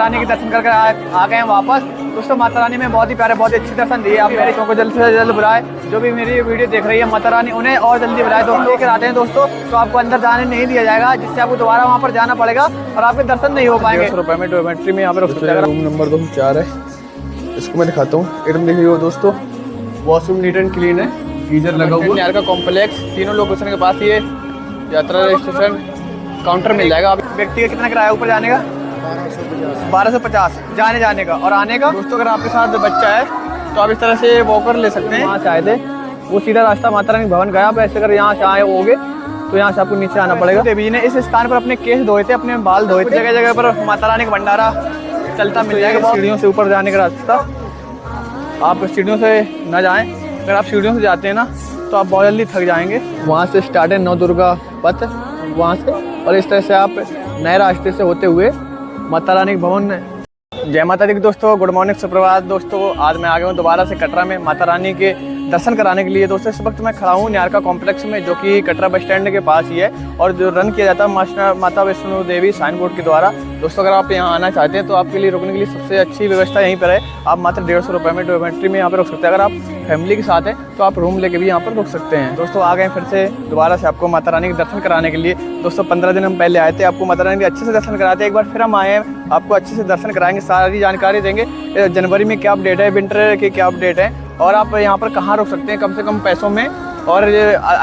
रानी के दर्शन करके आ गए हैं वापस। दोस्तों माता रानी में बहुत ही प्यारे बहुत ही अच्छे दर्शन दिए। आप मेरे को जल्द से जल्द बुलाए, जो भी मेरी वीडियो देख रही है माता रानी उन्हें और जल्दी बुलाए। दोस्तों लेकर आते हैं दोस्तों, तो आपको अंदर जाने नहीं दिया जाएगा, जिससे आपको दोबारा वहाँ पर जाना पड़ेगा और आपके दर्शन नहीं हो पाएंगे। 100 रुपये में डोमेट्री में यहाँ पर रूम नंबर 204 है, इसको मैं दिखाता हूँ। एकदम देखिए दोस्तों, वॉशरूम नीट एंड क्लीन है, गीजर लगा हुआ है का कॉम्प्लेक्स, तीनों लोकेशन के पास ये यात्रा रजिस्ट्रेशन काउंटर मिल जाएगा। आप व्यक्ति का कितना किराया ऊपर जाने का? 1250 जाने का और आने का। दोस्तों अगर आपके साथ बच्चा है तो आप इस तरह से वॉकर ले सकते हैं। वहाँ से आए थे, वो सीधा रास्ता माता रानी भवन गया। आप ऐसे अगर यहाँ से आए होगे तो यहाँ से आपको नीचे आना पड़ेगा। देवी जी ने इस स्थान पर अपने केस धोए थे, अपने बाल धोए थे। जगह जगह पर माता रानी का भंडारा चलता मिल जाएगा। सीढ़ियों से ऊपर जाने का रास्ता, आप सीढ़ियों से ना जाएं। अगर आप सीढ़ियों से जाते हैं ना तो आप बहुत जल्दी थक जाएंगे। वहाँ से स्टार्ट है नवदुर्गा पथ, वहाँ से, और इस तरह से आप नए रास्ते से होते हुए माता रानी भवन। जय माता दी दोस्तों, गुड मॉर्निंग, सुप्रभात दोस्तों। आज मैं आ गया हूँ दोबारा से कटरा में माता रानी के दर्शन कराने के लिए। दोस्तों इस वक्त मैं खड़ा हूँ न्यारका कॉम्प्लेक्स में, जो कि कटरा बस स्टैंड के पास ही है और जो रन किया जाता है माता वैष्णो देवी साइन बोर्ड के द्वारा। दोस्तों अगर आप यहाँ आना चाहते हैं तो आपके लिए रुकने के लिए सबसे अच्छी व्यवस्था यहीं पर है। आप मात्र 150 रुपये में डोमेट्री में यहाँ पर रुक सकते हैं। अगर आप फैमिली के साथ हैं तो आप रूम लेके भी यहाँ पर रुक सकते हैं। दोस्तों आ गए फिर से दोबारा से आपको माता रानी के दर्शन कराने के लिए। दोस्तों 15 दिन हम पहले आए थे, आपको माता रानी के अच्छे से दर्शन कराते हैं। एक बार फिर हम आए हैं, आपको अच्छे से दर्शन कराएंगे, सारी जानकारी देंगे। जनवरी में क्या अपडेट है, विंटर के क्या अपडेट है, और आप यहाँ पर कहाँ रुक सकते हैं कम से कम पैसों में, और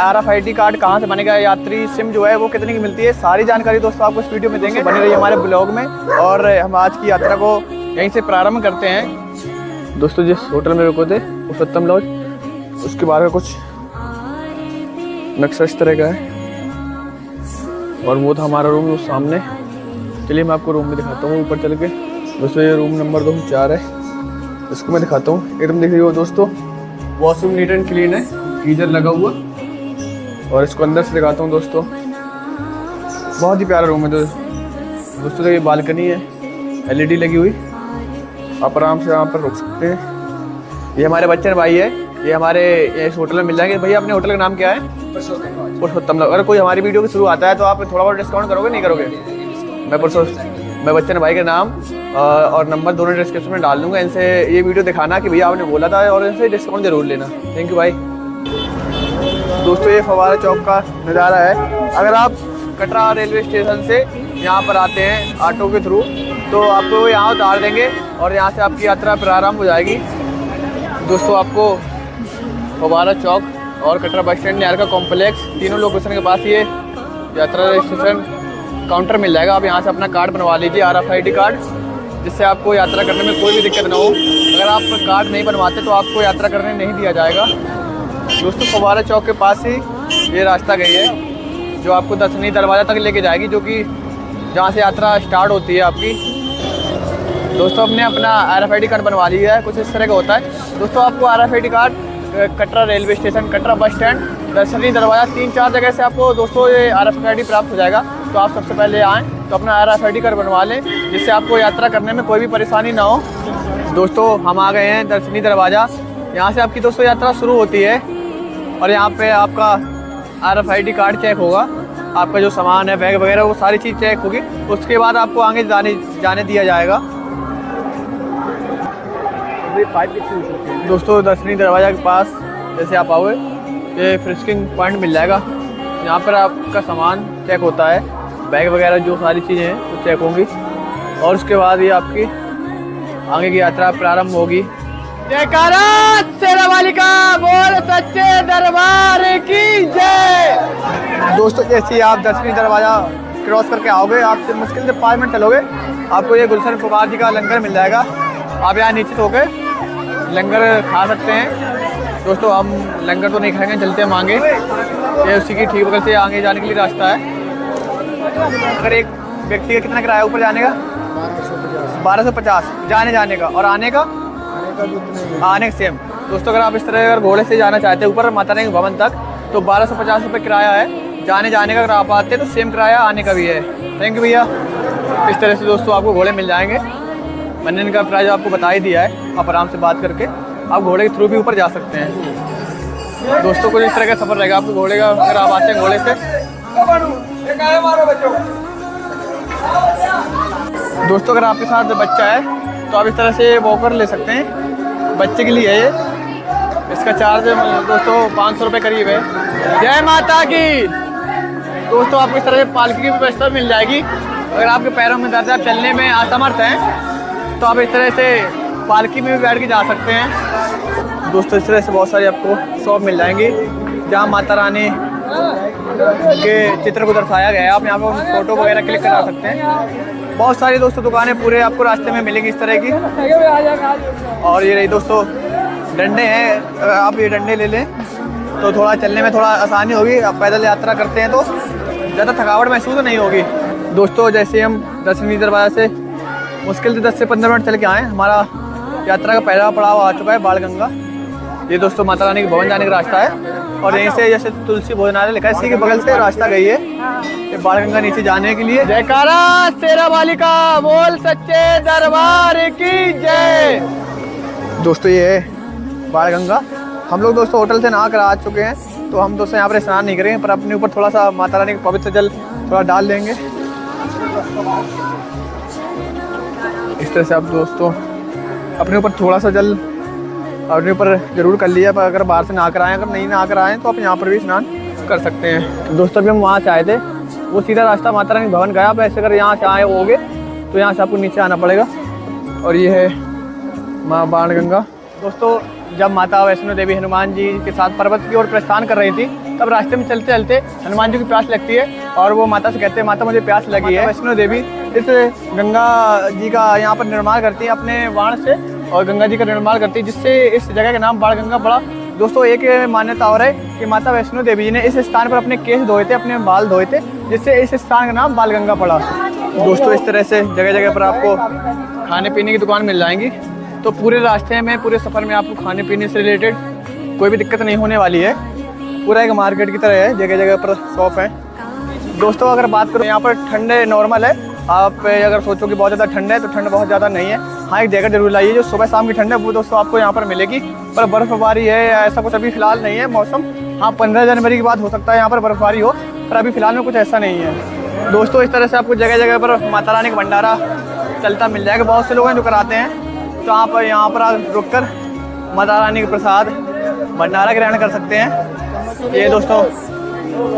RFID कार्ड कहाँ से बनेगा, यात्री सिम जो है वो कितने की मिलती है, सारी जानकारी दोस्तों आपको इस वीडियो में देंगे। बने रहिए हमारे ब्लॉग में और हम आज की यात्रा को यहीं से प्रारंभ करते हैं। दोस्तों जिस होटल में रुके थे पुरुषोत्तम लॉज, उसके बारे में कुछ नक्शा इस तरह का है और वो था हमारा रूम उस सामने। चलिए मैं आपको रूम में दिखाता हूँ ऊपर चल के। दोस्तों ये रूम नंबर 204 है, इसको मैं दिखाता हूँ। एकदम देखिए वो दोस्तों, वॉशरूम नीट एंड क्लीन है, गीजर लगा हुआ, और इसको अंदर से दिखाता हूँ दोस्तों। बहुत ही प्यारा रूम है दोस्तों। ये बालकनी है, LED लगी हुई, आप आराम से यहाँ पर रुक सकते हैं। ये हमारे बच्चन भाई है, ये हमारे इस होटल में मिल जाएंगे। भैया अपने होटल का नाम क्या है? पुरुषोत्तम। अगर कोई हमारी वीडियो के शुरू आता है तो आप थोड़ा बहुत डिस्काउंट करोगे नहीं करोगे? मैं बच्चन भाई का नाम और नंबर दोनों डिस्क्रिप्शन में डाल दूंगा। इनसे ये वीडियो दिखाना कि भैया आपने बोला था और इनसे डिस्काउंट जरूर लेना। थैंक यू भाई। दोस्तों ये फवारा चौक का नज़ारा है। अगर आप कटरा रेलवे स्टेशन से यहाँ पर आते हैं ऑटो के थ्रू तो आपको यहाँ उतार देंगे और यहाँ से आपकी यात्रा प्रारंभ हो जाएगी। दोस्तों आपको फवारा चौक और कटरा बस स्टैंड न्यारका कॉम्प्लेक्स, तीनों लोकेशन के पास ये यात्रा रजिस्ट्रेशन काउंटर मिल जाएगा। आप यहाँ से अपना कार्ड बनवा लीजिए, RFID कार्ड, जिससे आपको यात्रा करने में कोई भी दिक्कत ना हो। अगर आप कार्ड नहीं बनवाते तो आपको यात्रा करने नहीं दिया जाएगा। दोस्तों फवारा चौक के पास ही ये रास्ता गई है जो आपको दर्शनीय दरवाज़ा तक लेके जाएगी, जो कि जहाँ से यात्रा स्टार्ट होती है आपकी। दोस्तों हमने अपना RFID कार्ड बनवा लिया है, कुछ इस तरह का होता है। दोस्तों आपको RFID card Katra railway station, Katra bus stand, दर्शनीय दरवाज़ा, 3-4 जगह से आपको दोस्तों ये RFID प्राप्त हो जाएगा। तो आप सबसे पहले आएँ तो अपना RFID कार्ड बनवा लें, जिससे आपको यात्रा करने में कोई भी परेशानी ना हो। दोस्तों हम आ गए हैं दर्शनीय दरवाज़ा, यहाँ से आपकी दोस्तों यात्रा शुरू होती है और यहाँ पे आपका RFID कार्ड चेक होगा, आपका जो सामान है बैग वगैरह वो सारी चीज़ चेक होगी। उसके बाद आपको आगे जाने दिया जाएगा। दोस्तों दर्शनीय दरवाज़ा के पास जैसे आप आओगे ये फ्रिस्किंग पॉइंट मिल जाएगा। यहाँ पर आपका सामान चेक होता है, बैग वगैरह जो सारी चीज़ें हैं वो चेक होंगी और उसके बाद ये आपकी आगे की यात्रा प्रारंभ होगी। जयकारा शेरा वाली का बोल सच्चे दरबार की जय। दोस्तों जैसे आप दर्शनीय दरवाज़ा क्रॉस करके आओगे, आपसे मुश्किल से 5 मिनट चलोगे, आपको ये गुलशन कुमार जी का लंगर मिल जाएगा। आप यहाँ नीचे होके लंगर खा सकते हैं। दोस्तों हम लंगर तो नहीं खाएंगे, चलते हैं मांगे, ये उसी की ठीक बगल से आगे जाने के लिए रास्ता है। अगर एक व्यक्ति का कितना किराया ऊपर जाने का? 1250 जाने का और आने का आने का सेम। दोस्तों अगर आप इस तरह अगर घोड़े से जाना चाहते हैं ऊपर माता रानी भवन तक तो 1250 रुपये किराया है जाने का। अगर आप आते हैं तो सेम किराया आने का भी है। थैंक यू भैया। इस तरह से दोस्तों आपको घोड़े मिल जाएंगे। मैंने इनका प्राइस आपको बता ही दिया है, आप आराम से बात करके आप घोड़े के थ्रू भी ऊपर जा सकते हैं। दोस्तों कुछ इस तरह का सफ़र रहेगा आपको घोड़े का, अगर आप आते हैं घोड़े से। दोस्तों अगर आपके साथ बच्चा है तो आप इस तरह से वॉकर ले सकते हैं, बच्चे के लिए है ये। इसका चार्ज दोस्तों 500 रुपये करीब है। जय माता की। दोस्तों आपको इस तरह से पालकी की व्यवस्था मिल जाएगी। अगर आपके पैरों में दर्द है, आप चलने में असमर्थ हैं, तो आप इस तरह से पालकी में भी बैठ के जा सकते हैं। दोस्तों इस तरह से बहुत सारी आपको शॉप मिल जाएंगी जहाँ माता रानी के चित्र को दर्शाया गया है। आप यहाँ पर फ़ोटो वगैरह क्लिक करा सकते हैं। बहुत सारी दोस्तों दुकानें पूरे आपको रास्ते में मिलेंगी इस तरह की। और ये रही दोस्तों डंडे हैं, आप ये डंडे ले लें तो थोड़ा चलने में थोड़ा आसानी होगी। आप पैदल यात्रा करते हैं तो ज़्यादा थकावट महसूस नहीं होगी। दोस्तों जैसे हम दर्शनीय दरवाजा से मुश्किल से 10 से 15 मिनट चल के आए, हमारा यात्रा का पहला पड़ाव आ चुका है बाणगंगा। ये दोस्तों माता रानी के भवन जाने का रास्ता है और यहीं से जैसे तुलसी भोजनालय लिखा है इसी के बगल से रास्ता गई है ये बाणगंगा नीचे जाने के लिए। जयकारा शेरा वाली का, बोल सच्चे दरबार की जय। दोस्तों ये है बाणगंगा। हम लोग दोस्तों होटल से नहा कर आ चुके हैं, तो हम दोस्तों यहाँ पर स्नान नहीं करेंगे, पर अपने ऊपर थोड़ा सा माता रानी का पवित्र जल थोड़ा डाल लेंगे। इस तरह से आप दोस्तों अपने ऊपर थोड़ा सा जल अपने ऊपर जरूर कर लिया। पर अगर बाहर से नहा कर आएँ, अगर नहीं नहा कर आएँ तो आप यहाँ पर भी स्नान कर सकते हैं। दोस्तों अभी हम वहाँ से आए थे, वो सीधा रास्ता माता रानी भवन गया। आप ऐसे अगर यहाँ से आए होगे तो यहाँ से आपको नीचे आना पड़ेगा। और ये है माँ बाणगंगा। दोस्तों जब माता वैष्णो देवी हनुमान जी के साथ पर्वत की ओर प्रस्थान कर रही थी, तब रास्ते में चलते चलते हनुमान जी की प्यास लगती है और वो माता से कहते हैं माता मुझे प्यास लगी है। वैष्णो देवी इस गंगा जी का यहाँ पर निर्माण करती है अपने बाण से, और गंगा जी का निर्माण करती है, जिससे इस जगह का नाम बाणगंगा पड़ा। दोस्तों एक मान्यता और है कि माता वैष्णो देवी जी ने इस स्थान पर अपने केश धोए थे, अपने बाल धोए थे, जिससे इस स्थान का नाम बाणगंगा पड़ा। दोस्तों इस तरह से जगह जगह पर आपको खाने पीने की दुकान मिल जाएंगी। तो पूरे रास्ते में, पूरे सफ़र में आपको खाने पीने से रिलेटेड कोई भी दिक्कत नहीं होने वाली है। पूरा एक मार्केट की तरह है, जगह जगह पर शॉप है। दोस्तों अगर बात करो यहाँ पर ठंड नॉर्मल है। आप अगर सोचो कि बहुत ज़्यादा ठंड है तो ठंड बहुत ज़्यादा नहीं है। हाँ एक जैकेट जरूर लाइए, जो सुबह शाम की ठंड है वो दोस्तों आपको यहाँ पर मिलेगी। पर बर्फ़बारी है ऐसा कुछ अभी फ़िलहाल नहीं है मौसम। हाँ 15 जनवरी की बात हो सकता है यहाँ पर बर्फ़बारी हो, पर अभी फ़िलहाल में कुछ ऐसा नहीं है। दोस्तों इस तरह से आपको जगह जगह पर माता रानी का भंडारा चलता मिल जाएगा। बहुत से लोग हैं जो कराते हैं, तो आप यहाँ पर रुक कर माता रानी के प्रसाद भंडारा ग्रहण कर सकते हैं। ये दोस्तों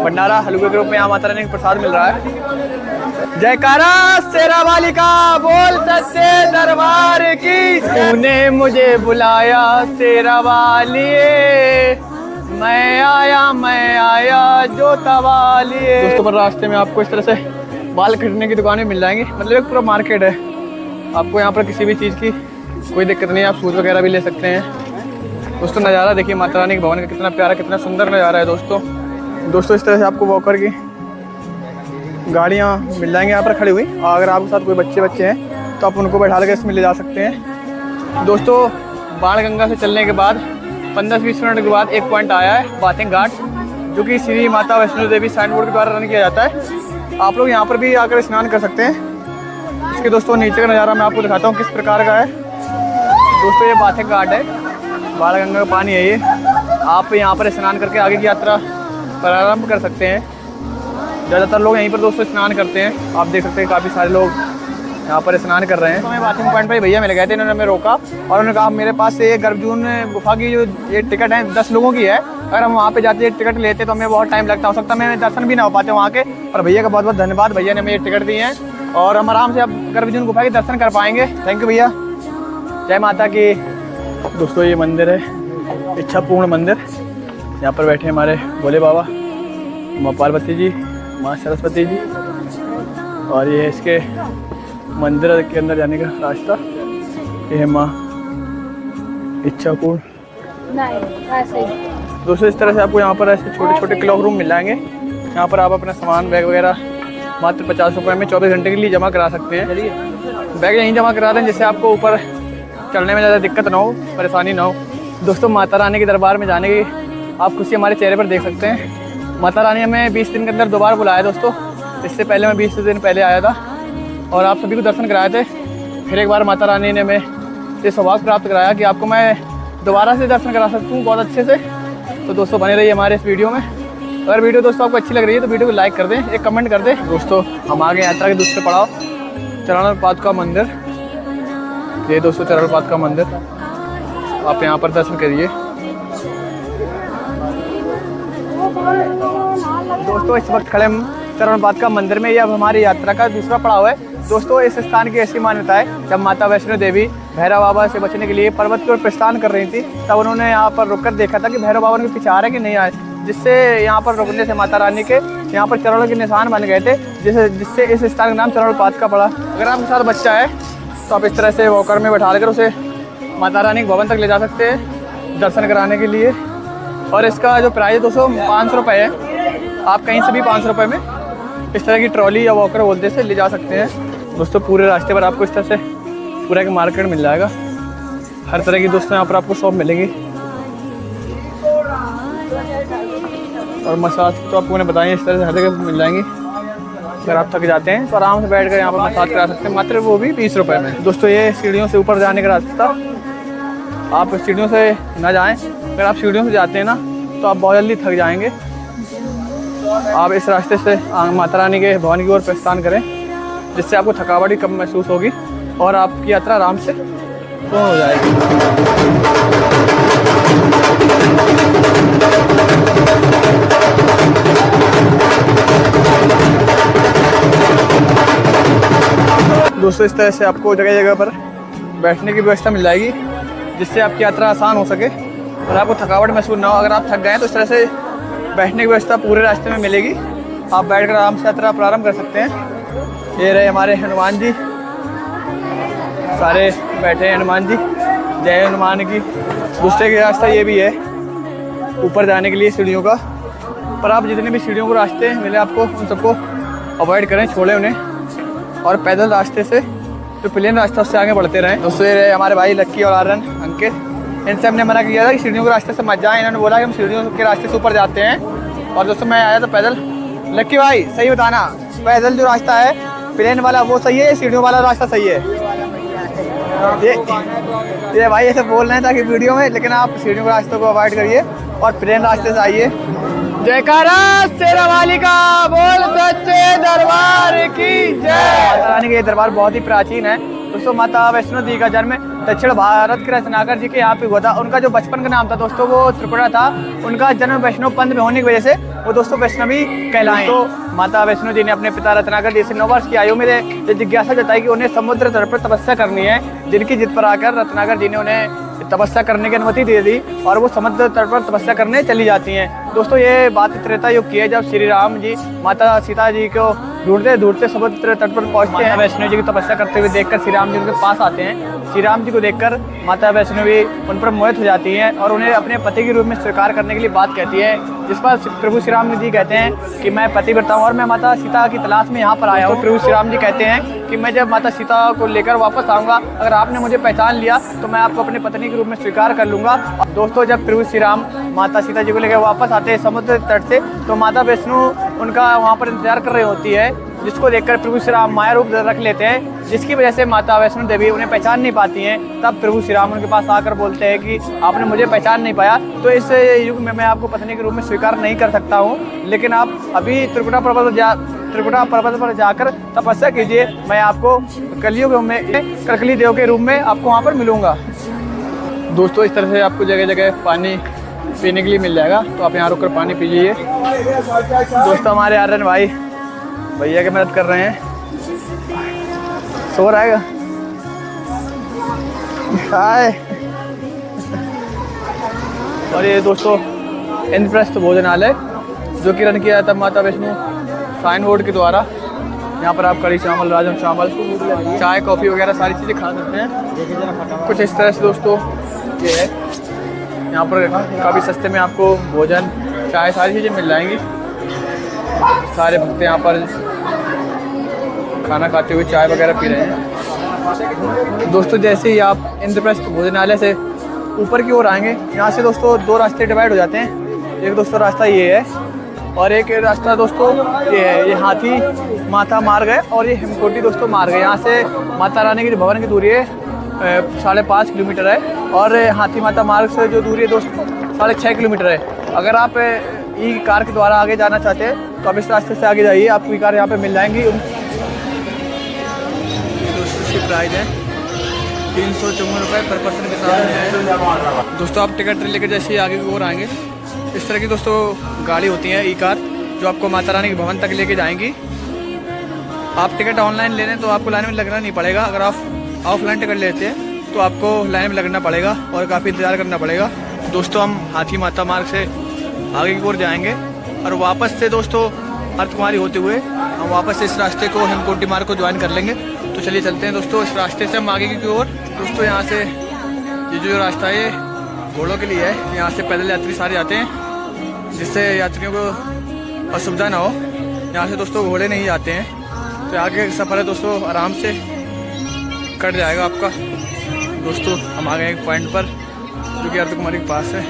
भंडारा हलवे के रूप में यहाँ माता रानी का प्रसाद मिल रहा है। जयकारा शेरा वाली का, बोल सच्चे दरबार की। तूने मुझे बुलाया शेरा वाली, मैं आया जोता वाली। दोस्तों पर रास्ते में आपको इस तरह से बाल कटने की दुकानें मिल जाएंगी। मतलब एक पूरा मार्केट है। आपको यहाँ पर किसी भी चीज़ की कोई दिक्कत नहीं है, आप शूज़ वगैरह भी ले सकते हैं। दोस्तों नज़ारा देखिए माता रानी के भवन का, कितना प्यारा कितना सुंदर नज़ारा है दोस्तों इस तरह से आपको वॉकर की गाड़ियाँ मिल जाएंगी यहाँ पर खड़ी हुई। और अगर आपके साथ कोई बच्चे हैं तो आप उनको बैठा कर इसमें ले जा सकते हैं। दोस्तों बाणगंगा से चलने के बाद 15-20 मिनट के बाद एक पॉइंट आया है बाथिंग घाट, जो कि श्री माता वैष्णो देवी साइन बोर्ड के द्वारा रन किया जाता है। आप लोग यहाँ पर भी आकर स्नान कर सकते हैं। इसके दोस्तों नीचे का नज़ारा मैं आपको दिखाता हूँ किस प्रकार का है। दोस्तों ये बाथिंग घाट है, बाणगंगा का पानी है ये। आप यहाँ पर स्नान करके आगे की यात्रा प्रारंभ कर सकते हैं। ज़्यादातर लोग यहीं पर दोस्तों स्नान करते हैं। आप देख सकते हैं काफ़ी सारे लोग यहाँ पर स्नान कर रहे हैं। तो हमें बाथिंग पॉइंट पर भैया मिल गए थे, इन्होंने हमें रोका और उन्होंने कहा मेरे पास से ये गर्भजून गुफा की जो ये टिकट है 10 लोगों की है, अगर हम वहाँ पे जाते टिकट लेते तो हमें बहुत टाइम लगता, हो सकता है हमें दर्शन भी ना हो पाते वहाँ के। पर भैया का बहुत बहुत धन्यवाद, भैया ने हमें ये टिकट दी है और हम आराम से अब गर्भजून गुफा के दर्शन कर पाएंगे। थैंक यू भैया, जय माता की। दोस्तों ये मंदिर है इच्छापूर्ण मंदिर। यहाँ पर बैठे हमारे भोले बाबा, माँ पार्वती जी, माँ सरस्वती जी, और ये इसके मंदिर के अंदर जाने का रास्ता। ये है माँ इच्छापूर्ण। दोस्तों इस तरह से आपको यहाँ पर ऐसे छोटे छोटे क्लॉक रूम मिल जाएंगे। यहाँ पर आप अपना सामान बैग वगैरह मात्र 50 रुपये में 24 घंटे के लिए जमा करा सकते हैं। बैग यहीं जमा करा दें जिससे आपको ऊपर चढ़ने में ज़्यादा दिक्कत ना हो, परेशानी ना हो। दोस्तों माता रानी के दरबार में जाने की आप खुशी हमारे चेहरे पर देख सकते हैं। माता रानी हमें 20 दिन के अंदर 2 बार बुलाया दोस्तों। इससे पहले मैं 20 दिन पहले आया था और आप सभी को दर्शन कराए थे। फिर एक बार माता रानी ने हमें ये सौभाग्य प्राप्त कराया कि आपको मैं दोबारा से दर्शन करा सकता हूँ बहुत अच्छे से। तो दोस्तों बने रहिए हमारे इस वीडियो में। अगर वीडियो दोस्तों आपको अच्छी लग रही है तो वीडियो को लाइक कर दें, एक कमेंट कर दें। दोस्तों हम आगे यात्रा के दूसरे पड़ाव चरणपाद का मंदिर। ये दोस्तों चरणपाद का मंदिर, आप यहाँ पर दर्शन करिए। दोस्तों इस वक्त खड़े हम चरणपाद का मंदिर में। ये अब हमारी यात्रा का दूसरा पड़ाव है। दोस्तों इस स्थान की ऐसी मान्यता है, जब माता वैष्णो देवी भैरव बाबा से बचने के लिए पर्वत की ओर प्रस्थान कर रही थी, तब उन्होंने यहाँ पर रुककर देखा था कि भैरव बाबा उनके पीछे आ रहे कि नहीं आए, जिससे यहाँ पर रुकने से माता रानी के यहाँ पर चरणों के निशान बन गए थे, जिससे इस स्थान का नाम चरणपाद का पड़ा। अगर आपके साथ बच्चा है तो आप इस तरह से वॉकर में बैठा कर उसे माता रानी के भवन तक ले जा सकते हैं दर्शन कराने के लिए। और इसका जो प्राइस है दोस्तों 500 रुपये है। आप कहीं से भी 500 रुपये में इस तरह की ट्रॉली या वॉकर बोलते से ले जा सकते हैं। दोस्तों पूरे रास्ते पर आपको इस तरह से पूरा एक मार्केट मिल जाएगा। हर तरह की दोस्तों यहाँ पर आपको शॉप मिलेगी। और मसाज तो आपको मैंने बताया इस तरह से हर जगह मिल जाएंगी। अगर आप थक जाते हैं तो आराम से बैठ कर यहाँ पर मसाज करा सकते हैं, मात्र वो भी 20 रुपये में। दोस्तों ये सीढ़ियों से ऊपर जाने का रास्ता, आप सीढ़ियों से ना जाएं। अगर आप सीढ़ियों से जाते हैं ना तो आप बहुत जल्दी थक जाएंगे। आप इस रास्ते से माता रानी के भवन की ओर प्रस्थान करें, जिससे आपको थकावट ही कम महसूस होगी और आपकी यात्रा आराम से पूर्ण हो जाएगी। दोस्तों इस तरह से आपको जगह जगह पर बैठने की व्यवस्था मिल जाएगी, जिससे आपकी यात्रा आसान हो सके और आपको थकावट महसूस ना हो। अगर आप थक गए तो इस तरह से बैठने की व्यवस्था पूरे रास्ते में मिलेगी। आप बैठकर आराम से यात्रा प्रारंभ कर सकते हैं। ये रहे हमारे हनुमान जी, सारे बैठे हैं हनुमान जी, जय हनुमान की। दूसरे का रास्ता ये भी है ऊपर जाने के लिए सीढ़ियों का, पर आप जितने भी सीढ़ियों को रास्ते मिले आपको उन सबको अवॉइड करें, छोड़ें उन्हें, और पैदल रास्ते से जो प्लेन रास्ता उससे आगे बढ़ते रहें। दोस्तों ये रहे हमारे भाई लक्की और आर्यन अंकित। इनसे हमने मना किया था कि सीढ़ियों के रास्ते से मत जाएं। इन्होंने बोला कि हम सीढ़ियों के रास्ते से ऊपर जाते हैं। और दोस्तों मैं आया था पैदल। लक्की भाई सही बताना, पैदल जो रास्ता है प्लेन वाला वो सही है या सीढ़ियों वाला रास्ता सही है? ये भाई ऐसे बोल रहे हैं ताकि वीडियो में, लेकिन आप सीढ़ियों के रास्ते को अवॉइड करिए और प्लेन रास्ते से आइए। जयकारा शेरा वाली का, बोल सच्चे दरबार की जय। माता रानी का ये दरबार बहुत ही प्राचीन है। दोस्तों माता वैष्णो देवी का जन्म दक्षिण भारत के रत्नाकर जी के यहाँ पे हुआ था। उनका जो बचपन का नाम था दोस्तों वो त्रिपुरा था। उनका जन्म वैष्णव पंथ में होने की वजह से वो दोस्तों वैष्णवी कहलाए। तो माता वैष्णो जी ने अपने पिता रत्नाकर जी से 9 वर्ष की आयु में ये जिज्ञासा जताई कि उन्हें समुद्र तट पर तपस्या करनी है, जिनकी जिद पर आकर रत्नाकर जी ने उन्हें तपस्या करने की अनुमति दे दी और वो समुद्र तट पर तपस्या करने चली जाती हैं। दोस्तों ये बात त्रेता युग की है, जब श्री राम जी माता सीता जी को ढूंढते ढूंढते समुद्र तट पर पहुंचते हैं। वैष्णो जी की तपस्या करते हुए देखकर श्री राम जी उनके पास आते हैं। श्री राम जी को देखकर माता वैष्णवी उन पर मोहित हो जाती हैं और उन्हें अपने पति के रूप में स्वीकार करने के लिए बात कहती है, जिस पर प्रभु श्री राम जी कहते हैं कि मैं पतिव्रता हूँ और मैं माता सीता की तलाश में यहाँ पर आया हूँ। प्रभु श्री राम जी कहते हैं कि मैं जब माता सीता को लेकर वापस आऊँगा, अगर आपने मुझे पहचान लिया तो मैं आपको अपनी पत्नी के रूप में स्वीकार कर लूँगा। दोस्तों जब प्रभु श्री राम माता सीता जी को लेकर वापस आते हैं समुद्र तट से, तो माता वैष्णो उनका वहाँ पर इंतजार कर रही होती है, जिसको देखकर प्रभु श्री राम माया रूप रख लेते हैं, जिसकी वजह से माता वैष्णो देवी उन्हें पहचान नहीं पाती हैं। तब प्रभु श्री राम उनके पास आकर बोलते हैं कि आपने मुझे पहचान नहीं पाया तो इस युग में मैं आपको पत्नी के रूप में स्वीकार नहीं कर सकता हूँ, लेकिन आप अभी त्रिकुटा पर्वत पर जाकर तपस्या कीजिए, मैं आपको कलियुग में कलकली देव के रूप में आपको वहाँ पर मिलूँगा। दोस्तों इस तरह से आपको जगह जगह पानी पीने के लिए मिल जाएगा, तो आप यहाँ रुककर पानी पीजिए। दोस्तों हमारे आर्यन भाई भैया की मदद कर रहे हैं, सो रहा है। हाय। और ये दोस्तों इंद्रप्रस्थ भोजनालय जो कि रन किया जाता है माता वैष्णो साइन बोर्ड के द्वारा। यहाँ पर आप कड़ी चावल, राजम चावल, चाय, कॉफ़ी वगैरह सारी चीज़ें खा सकते हैं। कुछ इस तरह से दोस्तों ये है, यहाँ पर काफ़ी सस्ते में आपको भोजन, चाय, सारी चीज़ें मिल जाएंगी। सारे भक्त यहाँ पर खाना खाते हुए चाय वगैरह पी रहे हैं। दोस्तों जैसे ही आप इंद्रप्रस्थ भोजनालय से ऊपर की ओर आएंगे, यहाँ से दोस्तों 2 रास्ते डिवाइड हो जाते हैं। एक दोस्तों रास्ता ये है और एक रास्ता दोस्तों ये है, ये हाथी माथा मार्ग है और ये हिमकोटी दोस्तों मार्ग है। यहाँ से माता रानी के भवन की दूरी है 5.5 किलोमीटर है और हाथी माता मार्ग से जो दूरी है दोस्तों 6.5 किलोमीटर है। अगर आप ई कार के द्वारा आगे जाना चाहते हैं तो आप इस रास्ते से आगे जाइए, आपको ई कार यहाँ पे मिल जाएंगी। प्राइस है 354 रुपये पर पर्सन के हिसाब से है। दोस्तों आप टिकट लेकर जैसे ही आगे की ओर आएंगे, इस तरह की दोस्तों गाड़ी होती है ई कार, जो आपको माता रानी के भवन तक लेके जाएंगी। आप टिकट ऑनलाइन ले लें तो आपको लाइन में लगना नहीं पड़ेगा। अगर आप ऑफलाइन टिकट लेते हैं तो आपको लाइन में लगना पड़ेगा और काफ़ी इंतज़ार करना पड़ेगा। दोस्तों हम हाथी माता मार्ग से आगे की ओर जाएंगे और वापस से दोस्तों अर्धकुमारी होते हुए हम वापस से इस रास्ते को हेमकोटी मार्ग को ज्वाइन कर लेंगे। तो चलिए चलते हैं दोस्तों इस रास्ते से हम आगे की ओर। दोस्तों यहाँ से ये जो रास्ता है घोड़ों के लिए है, यहाँ से पैदल यात्री सारे आते हैं जिससे यात्रियों को असुविधा ना हो। यहाँ से दोस्तों घोड़े नहीं आते हैं, तो आगे सफ़र है दोस्तों आराम से कट जाएगा आपका। दोस्तों हम आ गए एक पॉइंट पर जो कि अर्धकुमारी के पास है।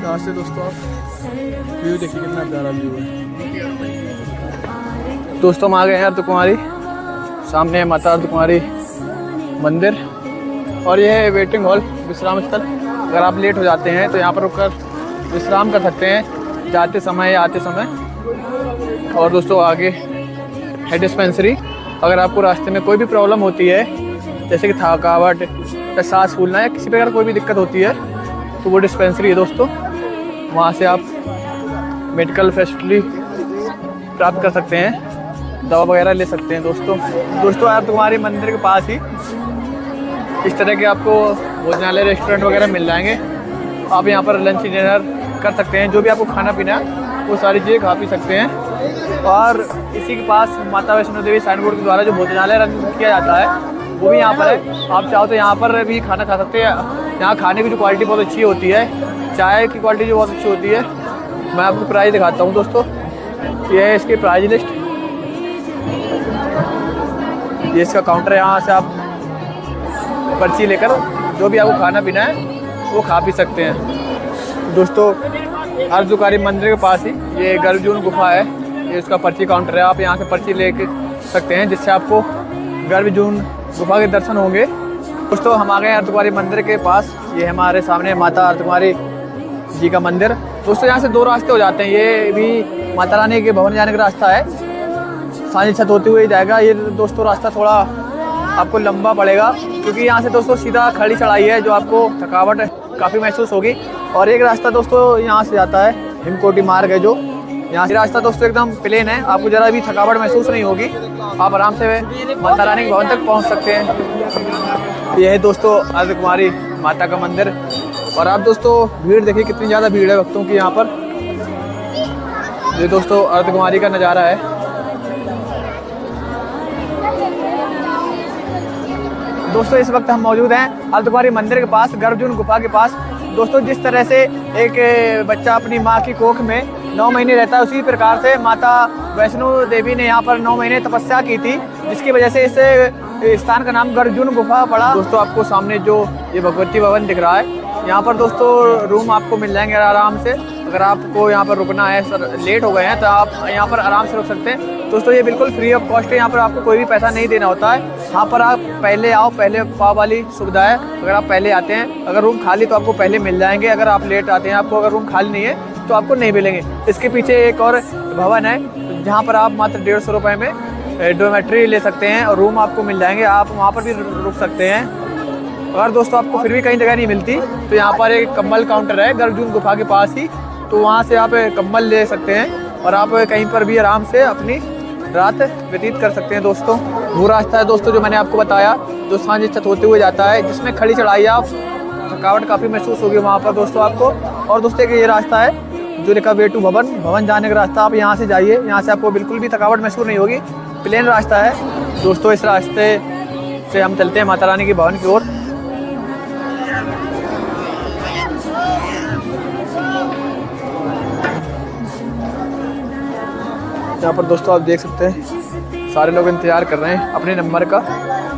यहाँ से दोस्तों आप व्यू देखिए कितना प्यारा व्यू है। दोस्तों हम आ गए हैं अर्धकुमारी, सामने है माता अर्धकुमारी मंदिर और यह है वेटिंग हॉल, विश्राम स्थल। अगर आप लेट हो जाते हैं तो यहाँ पर रुककर विश्राम कर सकते हैं जाते समय या आते समय। और दोस्तों आगे है डिस्पेंसरी। अगर आपको रास्ते में कोई भी प्रॉब्लम होती है जैसे कि थकावट या सांस फूलना या किसी प्रकार कोई भी दिक्कत होती है तो वो डिस्पेंसरी है दोस्तों। वहाँ से आप मेडिकल फैसिलिटी प्राप्त कर सकते हैं, दवा वगैरह ले सकते हैं दोस्तों अर्धकुमारी मंदिर के पास ही इस तरह के आपको भोजनालय रेस्टोरेंट वगैरह मिल जाएंगे। आप यहाँ पर लंच डिनर कर सकते हैं, जो भी आपको खाना पीना है वो सारी चीज़ें खा पी सकते हैं। और इसी के पास माता वैष्णो देवी साइन बोर्ड के द्वारा जो भोजनालय रन किया जाता है वो भी यहाँ पर है। आप चाहो तो यहाँ पर भी खाना खा सकते हैं। यहाँ खाने की जो क्वालिटी बहुत अच्छी होती है, चाय की क्वालिटी जो बहुत अच्छी होती है। मैं आपको प्राइस दिखाता हूँ दोस्तों, ये है इसकी प्राइस लिस्ट, ये इसका काउंटर है। यहाँ से आप पर्ची लेकर जो भी आपको खाना पीना है वो खा पी सकते हैं। दोस्तों अर्धकुमारी मंदिर के पास ही ये गर्भजून गुफा है, ये उसका पर्ची काउंटर है। आप यहाँ से पर्ची ले सकते हैं जिससे आपको गर्भजून गुफा के दर्शन होंगे। दोस्तों हम आ गए अर्धकुमारी मंदिर के पास, ये हमारे सामने माता अर्धकुमारी जी का मंदिर। दोस्तों यहाँ से दो रास्ते हो जाते हैं, ये भी माता रानी के भवन जाने का रास्ता है, सांझी छत होते हुए जाएगा। ये दोस्तों रास्ता थोड़ा आपको लंबा पड़ेगा क्योंकि यहाँ से दोस्तों सीधा खड़ी चढ़ाई है जो आपको थकावट काफ़ी महसूस होगी। और एक रास्ता दोस्तों यहाँ से जाता है हेमकोटी मार्ग है, जो यहाँ से रास्ता दोस्तों एकदम प्लेन है, आपको ज़रा भी थकावट महसूस नहीं होगी। आप आराम से माता रानी के भवन तक पहुँच सकते हैं। यह है दोस्तों अर्धकुमारी माता का मंदिर। और आप दोस्तों भीड़ देखिए कितनी ज़्यादा भीड़ है भक्तों की यहाँ पर। ये दोस्तों अर्धकुमारी का नज़ारा है। दोस्तों इस वक्त हम मौजूद हैं अर्धकुमारी मंदिर के पास, गर्भजून गुफा के पास। दोस्तों जिस तरह से एक बच्चा अपनी माँ की कोख में 9 महीने रहता है, उसी प्रकार से माता वैष्णो देवी ने यहाँ पर 9 महीने तपस्या की थी, जिसकी वजह से इस स्थान का नाम गर्भजून गुफा पड़ा। दोस्तों आपको सामने जो ये भगवती भवन दिख रहा है, यहाँ पर दोस्तों रूम आपको मिल जाएंगे आराम से। अगर आपको यहाँ पर रुकना है, सर लेट हो गए हैं तो आप यहाँ पर आराम से रुक सकते हैं। दोस्तों ये बिल्कुल फ्री ऑफ कॉस्ट है, यहाँ पर आपको कोई भी पैसा नहीं देना होता है। यहाँ पर आप पहले आओ पहले पाव वाली सुविधा है। अगर आप पहले आते हैं, अगर रूम खाली तो आपको पहले मिल जाएंगे। अगर आप लेट आते हैं, आपको अगर रूम खाली नहीं है तो आपको नहीं मिलेंगे। इसके पीछे एक और भवन है जहाँ पर आप मात्र 150 रुपये में डोमेट्री ले सकते हैं और रूम आपको मिल जाएंगे, आप वहाँ पर भी रुक सकते हैं। अगर दोस्तों आपको फिर भी कहीं जगह नहीं मिलती तो यहाँ पर एक कंबल काउंटर है गर्भजून गुफा के पास ही, तो वहाँ से आप कंबल ले सकते हैं और आप कहीं पर भी आराम से अपनी रात व्यतीत कर सकते हैं। दोस्तों वो रास्ता है दोस्तों जो मैंने आपको बताया, जो सांझी छत होते हुए जाता है, जिसमें खड़ी चढ़ाई आप थकावट काफ़ी महसूस होगी वहाँ पर दोस्तों आपको। और दोस्तों ये रास्ता है जो लिखा वेटू भवन जाने का रास्ता, आप यहाँ से जाइए, यहाँ से आपको बिल्कुल भी थकावट महसूस नहीं होगी, प्लेन रास्ता है। दोस्तों इस रास्ते से हम चलते हैं माता रानी के भवन की ओर। यहाँ पर दोस्तों आप देख सकते हैं सारे लोग इंतज़ार कर रहे हैं अपने नंबर का,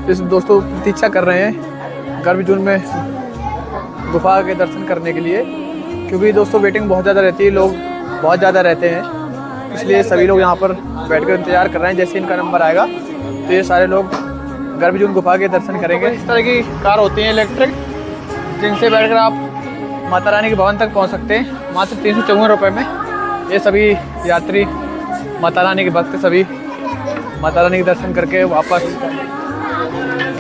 इस दोस्तों प्रतीक्षा कर रहे हैं गर्भजून में गुफा के दर्शन करने के लिए, क्योंकि दोस्तों वेटिंग बहुत ज़्यादा रहती है, लोग बहुत ज़्यादा रहते हैं, इसलिए सभी लोग यहाँ पर बैठकर इंतज़ार कर रहे हैं। जैसे इनका नंबर आएगा तो ये सारे लोग गर्भजून गुफा के दर्शन करेंगे। इस तरह की कार होती हैं इलेक्ट्रिक, जिनसे बैठकर आप माता रानी के भवन तक पहुँच सकते हैं मात्र 354 रुपये में। ये सभी यात्री माता रानी के भक्त सभी माता रानी के दर्शन करके वापस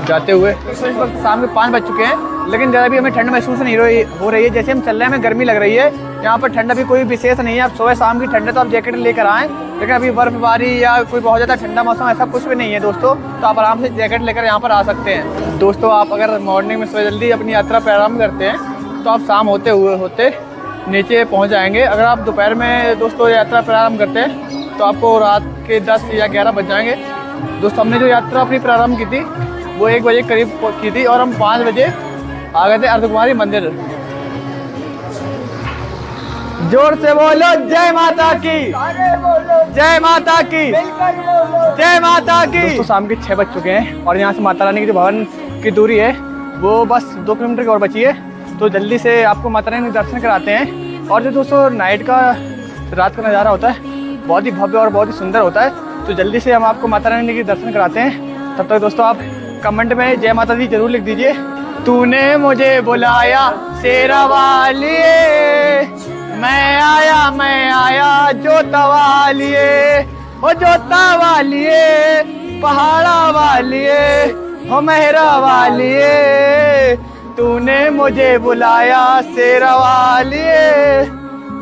जाते हुए। इस वक्त शाम के 5 बज चुके हैं, लेकिन ज़रा भी हमें ठंड महसूस नहीं हो रही है। जैसे हम चल रहे हैं हमें गर्मी लग रही है। यहाँ पर ठंड अभी कोई विशेष नहीं है। आप सुबह शाम की ठंड है तो आप जैकेट लेकर आएँ, लेकिन अभी बर्फबारी या कोई बहुत ज़्यादा ठंडा मौसम ऐसा कुछ भी नहीं है दोस्तों, तो आप आराम से जैकेट लेकर यहाँ पर आ सकते हैं। दोस्तों आप अगर मॉर्निंग में सुबह जल्दी अपनी यात्रा प्रारंभ करते हैं तो आप शाम होते नीचे पहुँच जाएंगे। अगर आप दोपहर में दोस्तों यात्रा प्रारंभ करते हैं तो आपको रात के 10 या 11 बज जाएंगे। दोस्तों हमने जो यात्रा अपनी प्रारंभ की थी वो 1 बजे करीब की थी और हम 5 बजे आ गए थे अर्धकुमारी मंदिर। जोर से बोलो जय माता की, जय माता की, जय माता की। दोस्तों शाम के 6 बज चुके हैं और यहाँ से माता रानी की जो भवन की दूरी है वो बस 2 किलोमीटर की और बची है, तो जल्दी से आपको माता रानी के दर्शन कराते हैं। और जो दोस्तों नाइट का रात का नज़ारा होता है बहुत ही भव्य और बहुत ही सुंदर होता है, तो जल्दी से हम आपको माता रानी के दर्शन कराते हैं। तब तक दोस्तों आप कमेंट में जय माता दी जरूर लिख दीजिए। तूने मुझे बुलाया शेरा वालिए, मैं आया जोता वालिए, ओ जोता वालिए, पहाड़ा वालिए, हो मेहरा वालिए। तूने मुझे बुलाया शेरा वालिए,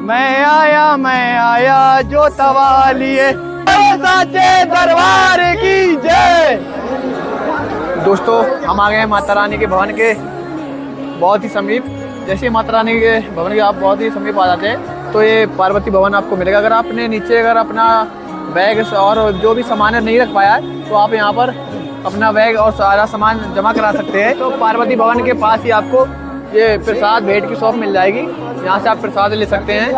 मैं आया जोता वालिए, साचे दरबार की जय। दोस्तों हम आ गए हैं माता रानी के भवन के बहुत ही समीप। जैसे माता रानी के भवन के आप बहुत ही समीप आ जाते हैं तो ये पार्वती भवन आपको मिलेगा। अगर आपने नीचे अगर अपना बैग और जो भी सामान नहीं रख पाया है तो आप यहाँ पर अपना बैग और सारा सामान जमा करा सकते हैं। तो पार्वती भवन के पास ही आपको ये प्रसाद भेंट की शॉप मिल जाएगी, यहाँ से आप प्रसाद ले सकते हैं।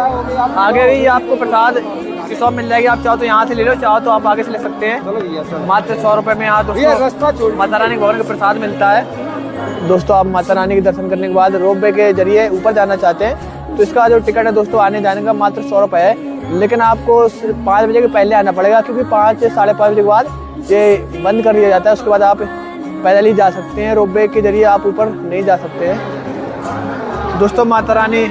आगे भी आपको प्रसाद की शॉप मिल जाएगी, आप चाहो तो यहाँ से ले लो, चाहो तो आप आगे से ले सकते हैं। मात्र 100 रुपये में यहाँ दोस्तों माता रानी भवन का प्रसाद मिलता है। दोस्तों आप माता रानी के दर्शन करने के बाद रोपवे के जरिए ऊपर जाना चाहते हैं तो इसका जो टिकट है दोस्तों आने जाने का मात्र 100 रुपये है, लेकिन आपको 5 बजे के पहले आना पड़ेगा, क्योंकि 5 साढ़े 5 बजे के बाद ये बंद कर दिया जाता है। उसके बाद आप पैदल ही जा सकते हैं, रोपवे के जरिए आप ऊपर नहीं जा सकते हैं। दोस्तों माता रानी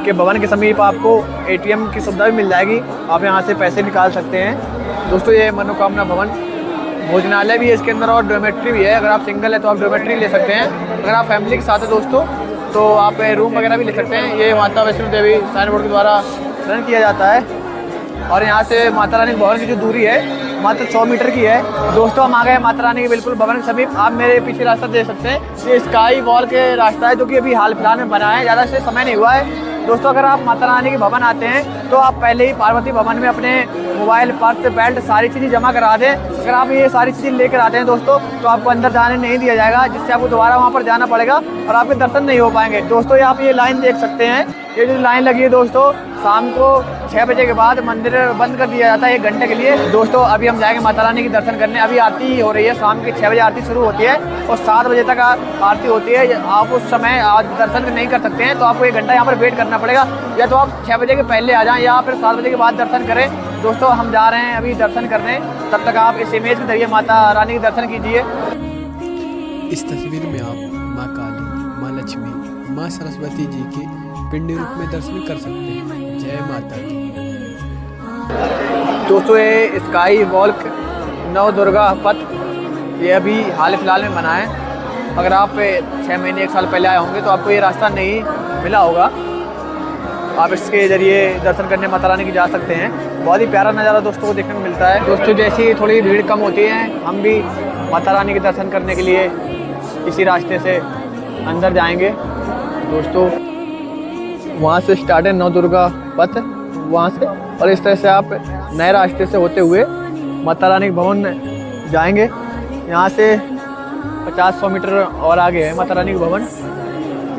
के भवन के समीप आपको ATM की सुविधा भी मिल जाएगी, आप यहाँ से पैसे निकाल सकते हैं। दोस्तों ये मनोकामना भवन भोजनालय भी है इसके अंदर और डोमेट्री भी है। अगर आप सिंगल है तो आप डोमेट्री ले सकते हैं, अगर आप फैमिली के साथ है दोस्तों तो आप रूम वगैरह भी ले सकते हैं। ये माता वैष्णो देवी साइन बोर्ड के द्वारा रन किया जाता है और यहाँ से माता रानी भवन की जो दूरी है मात्र 100 मीटर की है। दोस्तों हम आ गए माता रानी के बिल्कुल भवन के समीप। आप मेरे पीछे रास्ता देख सकते हैं, ये स्काई वॉल के रास्ता है जो कि अभी हाल फिलहाल में बना है, ज़्यादा से समय नहीं हुआ है। दोस्तों अगर आप माता रानी के भवन आते हैं तो आप पहले ही पार्वती भवन में अपने मोबाइल, पर्स, बेल्ट सारी चीज़ें जमा करा दें। अगर आप ये सारी चीज़ें लेकर आते हैं दोस्तों तो आपको अंदर जाने नहीं दिया जाएगा, जिससे आपको दोबारा वहाँ पर जाना पड़ेगा और आपके दर्शन नहीं हो पाएंगे। दोस्तों आप ये लाइन देख सकते हैं, ये जो लाइन लगी है दोस्तों शाम को 6 बजे के बाद मंदिर बंद कर दिया जाता है 1 घंटे के लिए। दोस्तों अभी हम जाएंगे माता रानी के दर्शन करने। अभी आरती हो रही है, शाम के 6 बजे आरती शुरू होती है और 7 बजे तक आरती होती है। आप उस समय दर्शन नहीं कर सकते हैं तो आपको 1 घंटा यहाँ पर वेट करना पड़ेगा, या तो आप 6 बजे के पहले आ जाएँ या फिर 7 बजे के बाद दर्शन करें। दोस्तों हम जा रहे हैं अभी दर्शन करने, तब तक आप इस इमेज के जरिए माता रानी के दर्शन कीजिए। इस तस्वीर में आप माँ काली, माँ लक्ष्मी, माँ सरस्वती जी के पिंड रूप में दर्शन कर सकते हैं। जय माता दी। दोस्तों ये स्काई वॉक नव दुर्गा पथ ये अभी हाल फिलहाल में बना है। अगर आप 6 महीने 1 साल पहले आए होंगे तो आपको ये रास्ता नहीं मिला होगा, आप इसके ज़रिए दर्शन करने माता रानी की जा सकते हैं। बहुत ही प्यारा नज़ारा दोस्तों को देखने को मिलता है। दोस्तों जैसी थोड़ी भीड़ कम होती है हम भी माता रानी के दर्शन करने के लिए इसी रास्ते से अंदर जाएंगे। दोस्तों वहाँ से स्टार्ट है नव दुर्गा पथ वहाँ से, और इस तरह से आप नए रास्ते से होते हुए माता रानी भवन जाएंगे। यहाँ से 50-100 मीटर और आगे है माता रानी भवन।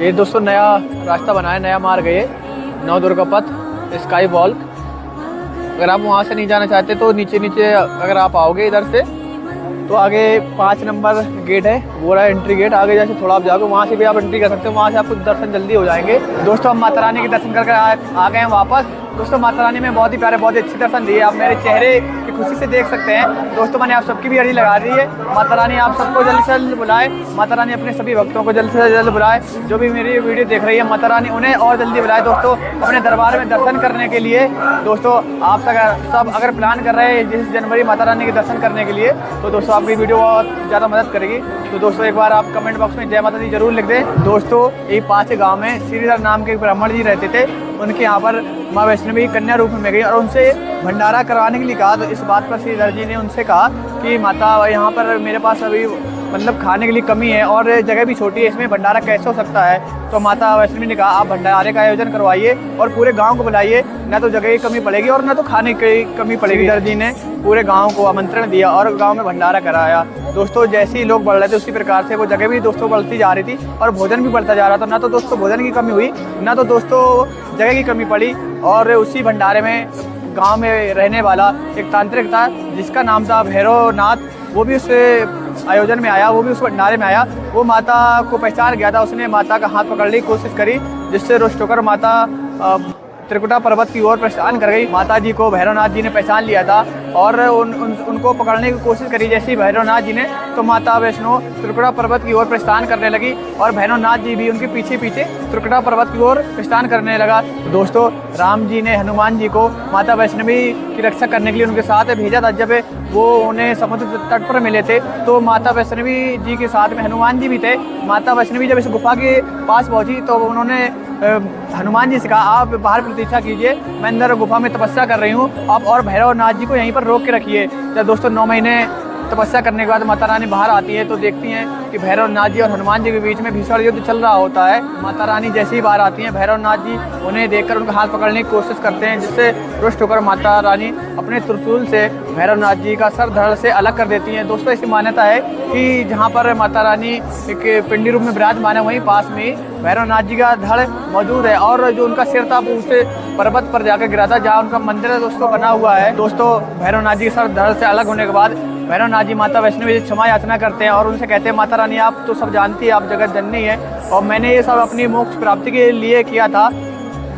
ये दोस्तों नया रास्ता बना है, नया मार्ग है ये नव दुर्गा पथ स्काई वॉक। अगर आप वहाँ से नहीं जाना चाहते तो नीचे नीचे अगर आप आओगे इधर से तो आगे 5 नंबर गेट है, वो रहा एंट्री गेट। आगे जैसे थोड़ा आप जाओगे वहाँ से भी आप एंट्री कर सकते हो, वहाँ से आपको दर्शन जल्दी हो जाएंगे। दोस्तों हम माता रानी के दर्शन करके आ गए हैं वापस। दोस्तों माता रानी में बहुत ही प्यारे बहुत ही अच्छे दर्शन दिए। आप मेरे चेहरे की खुशी से देख सकते हैं। दोस्तों मैंने आप सबकी भी अर्जी लगा दी है, माता रानी आप सबको जल्द से जल्द बुलाए, माता रानी अपने सभी भक्तों को जल्द से जल्द बुलाए। जो भी मेरी वीडियो देख रही है, माता रानी उन्हें और जल्दी बुलाए दोस्तों अपने दरबार में दर्शन करने के लिए। दोस्तों आप सब अगर प्लान कर रहे हैं 20 जनवरी माता रानी के दर्शन करने के लिए, तो दोस्तों आपकी वीडियो बहुत ज़्यादा मदद करेगी। तो दोस्तों एक बार आप कमेंट बॉक्स में जय माता दी जरूर लिख दें। दोस्तों ये पास गाँव में श्रीधर नाम के ब्राह्मण जी रहते थे, उनके यहाँ पर माँ वैष्णवी कन्या रूप में गई और उनसे भंडारा करवाने के लिए कहा। तो इस बात पर श्रीधर जी ने उनसे कहा कि माता यहाँ पर मेरे पास अभी मतलब खाने के लिए कमी है और जगह भी छोटी है, इसमें भंडारा कैसे हो सकता है। तो माता वैष्णवी ने कहा आप भंडारे का आयोजन करवाइए और पूरे गांव को बुलाइए, ना तो जगह की कमी पड़ेगी और ना तो खाने की कमी पड़ेगी। श्रीधर जी ने पूरे गांव को आमंत्रण दिया और गांव में भंडारा कराया। दोस्तों जैसे ही लोग बढ़ रहे थे उसी प्रकार से वो जगह भी दोस्तों बढ़ती जा रही थी और भोजन भी बढ़ता जा रहा था। ना तो दोस्तों भोजन की कमी हुई, ना तो दोस्तों जगह की कमी पड़ी। और उसी भंडारे में गांव में रहने वाला एक तांत्रिक था जिसका नाम था भैरवनाथ, वो भी उस आयोजन में आया, वो भी उस भंडारे में आया। वो माता को पहचान गया था, उसने माता का हाथ पकड़ने की कोशिश करी, जिससे रुष्ट होकर माता त्रिकुटा पर्वत की ओर प्रस्थान कर गई। माता जी को भैरवनाथ जी ने पहचान लिया था और उनको पकड़ने की कोशिश करी जैसी भैरवनाथ जी ने, तो माता वैष्णो त्रिकुटा पर्वत की ओर प्रस्थान करने लगी और भैरवनाथ जी भी उनके पीछे पीछे त्रिकुटा पर्वत की ओर प्रस्थान करने लगा। दोस्तों राम जी ने हनुमान जी को माता वैष्णवी की रक्षा करने के लिए उनके साथ भेजा था। जब वो उन्हें समुद्र तट पर मिले थे तो माता वैष्णवी जी के साथ में हनुमान जी भी थे। माता वैष्णवी जब इस गुफा के पास पहुंची तो उन्होंने हनुमान जी से कहा आप बाहर प्रतीक्षा कीजिए, मैं अंदर गुफा में तपस्या कर रही हूँ, आप और भैरवनाथ जी को यहीं पर रोक के रखिए। जब दोस्तों 9 महीने तपस्या करने के बाद माता रानी बाहर आती है तो देखती हैं कि भैरवनाथ जी और हनुमान जी के बीच में भीषण युद्ध चल रहा होता है। माता रानी जैसे ही बाहर आती हैं, भैरवनाथ जी उन्हें देखकर उनका हाथ पकड़ने की कोशिश करते हैं, जिससे रुष्ट होकर माता रानी अपने त्रिशूल से भैरवनाथ जी का सर धड़ से अलग कर देती हैं। दोस्तों ऐसी मान्यता है कि जहाँ पर माता रानी एक पिंडी रूप में विराजमान है, वहीं पास में भैरवनाथ जी का धड़ मौजूद है और जो उनका सिर था वो ऊँचे पर्वत पर जाकर गिरा था, जहाँ उनका मंदिर है दोस्तों बना हुआ है। दोस्तों भैरवनाथ जी के सर धड़ से अलग होने के बाद भैरवनाथ जी माता वैष्णवी जी क्षमा याचना करते हैं और उनसे कहते हैं माता रानी आप तो सब जानती है, आप जगत जननी है और मैंने ये सब अपनी मोक्ष प्राप्ति के लिए किया था।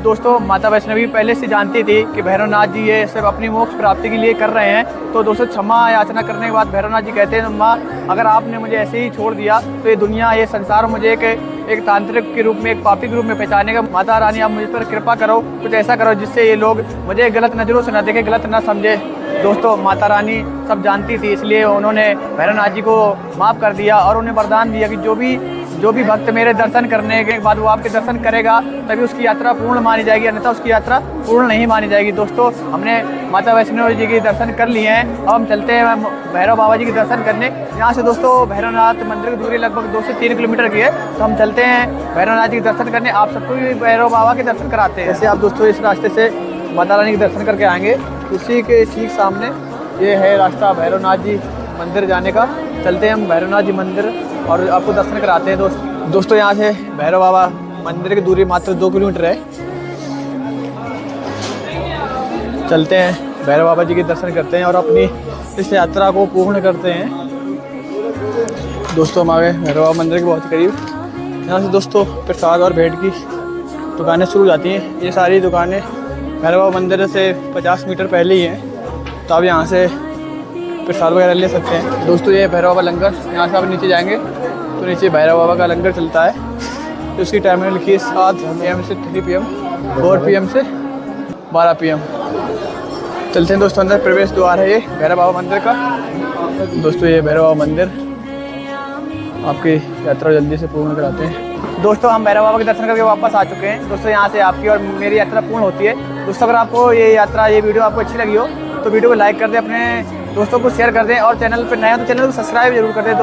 दोस्तों माता वैष्णवी पहले से जानती थी कि भैरवनाथ जी ये सब अपनी मोक्ष प्राप्ति के लिए कर रहे हैं। तो दोस्तों क्षमा याचना करने के बाद भैरवनाथ जी कहते हैं माँ अगर आपने मुझे ऐसे ही छोड़ दिया तो ये दुनिया ये संसार मुझे एक तांत्रिक के रूप में, एक पापी के रूप में पहचानेगा। माता रानी आप मुझ पर कृपा करो, कुछ ऐसा करो जिससे ये लोग मुझे गलत नज़रों से न देखें, गलत न समझे। दोस्तों माता रानी सब जानती थी, इसलिए उन्होंने भैरवनाथ जी को माफ़ कर दिया और उन्हें वरदान दिया कि जो भी भक्त मेरे दर्शन करने के बाद वो आपके दर्शन करेगा तभी उसकी यात्रा पूर्ण मानी जाएगी, अन्यथा उसकी यात्रा पूर्ण नहीं मानी जाएगी। दोस्तों हमने माता वैष्णो जी के दर्शन कर लिए हैं, अब हम चलते हैं भैरव बाबा जी के दर्शन करने। यहाँ से दोस्तों भैरवनाथ मंदिर की दूरी लगभग 2 से 3 किलोमीटर की है, तो हम चलते हैं भैरवनाथ जी के दर्शन करने। आप सबको भी भैरव बाबा के दर्शन कराते हैं। जैसे आप दोस्तों इस रास्ते से माता रानी के दर्शन करके आएंगे, उसी के ठीक सामने ये है रास्ता भैरवनाथ जी मंदिर जाने का। चलते हैं हम भैरवनाथ जी मंदिर और आपको दर्शन कराते हैं। दोस्तों यहाँ से भैरव बाबा मंदिर की दूरी मात्र 2 किलोमीटर है। चलते हैं भैरव बाबा जी के दर्शन करते हैं और अपनी इस यात्रा को पूर्ण करते हैं। दोस्तों हमारे भैरव बाबा मंदिर के बहुत करीब यहाँ से दोस्तों प्रसाद और भेंट की दुकानें शुरू हो जाती हैं। ये सारी दुकानें भैरव बाबा मंदिर से 50 मीटर पहले ही हैं, तो आप यहाँ से प्रसाद वगैरह ले सकते हैं। दोस्तों ये भैरव बाबा लंगर, यहाँ से आप नीचे जाएंगे तो नीचे भैरव बाबा का लंगर चलता है। तो उसकी टाइमिंग लिखी है 7 AM से 3 PM, 4 PM से 12 PM। चलते हैं दोस्तों अंदर, प्रवेश द्वार है ये भैरव बाबा मंदिर का। दोस्तों ये भैरव बाबा मंदिर आपकी यात्रा जल्दी से पूर्ण कराते हैं। दोस्तों हम भैरव बाबा के दर्शन करके वापस आ चुके हैं। दोस्तों यहाँ से आपकी और मेरी यात्रा पूर्ण होती है। दोस्तों अगर आपको ये वीडियो आपको अच्छी लगी हो तो वीडियो को लाइक कर दें, अपने दोस्तों को शेयर कर दें और चैनल पर नया तो चैनल को सब्सक्राइब जरूर कर दें।